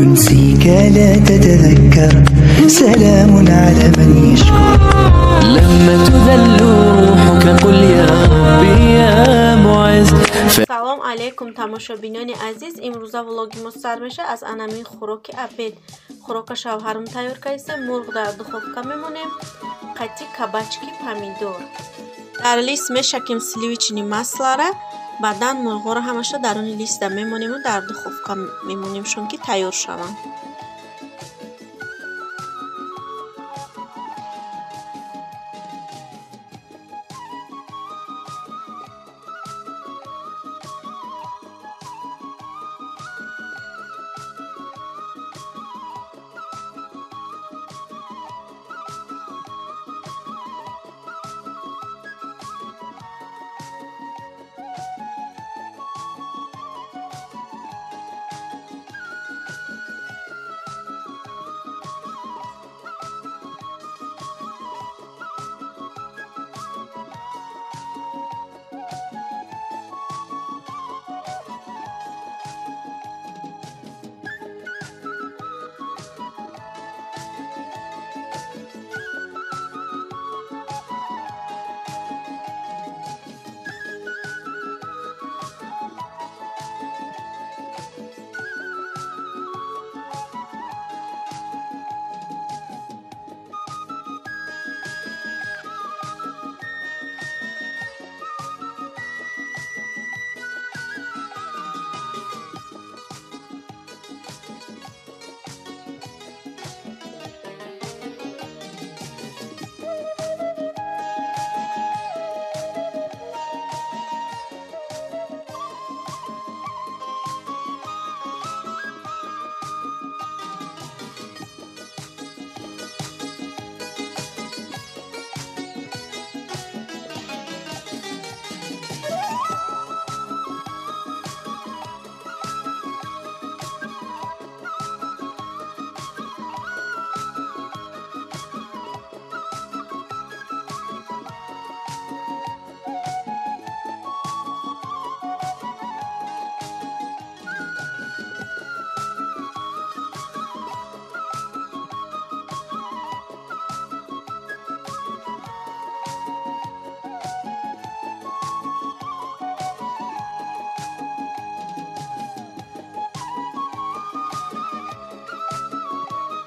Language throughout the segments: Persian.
ينسيك لا تتذكر سلام على من يشكر لما تذل روحك قل يا ربي يا معز. سلام علیکم تماشابینان عزیز. امروز ولاگی ما سر میشه از انمی خوراک ابد. خوراک شوهرم تیار کردیم. مرغ در دخوفکا میمونیم. قطی کبچکی پمیدور. در لیست میشکیم سلیویچنی مسلاره. بعدن مرغ رو همشه در اون لیست میمونیم و در دخوفکا میمونیم شون که تیار شوند.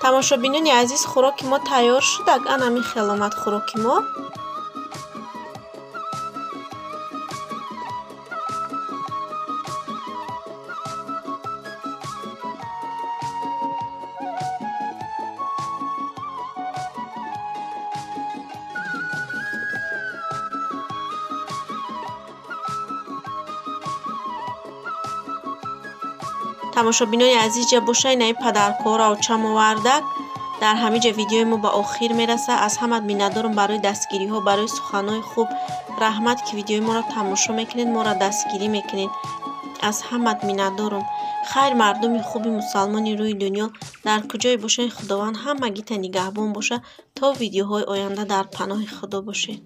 تماشابینان عزیز خوراک ما تیار شد. انمی خیلی آمد خوراک ما. تماشابینان عزیز جا باشه نه پدرکارا و چم و وردک در همه جا ویدیوی ما به آخر میرسه. از همه میندارم برای دستگیری ها، برای سخنهای خوب رحمت که ویدیوی ما را تماشا میکنید، ما را دستگیری میکنید. از همه میندارم. خیر مردم خوبی مسلمانی روی دنیا در کجای باشه خداوند همگی تا نگهبان باشه تا ویدیوهای آینده در پناه خدا باشه.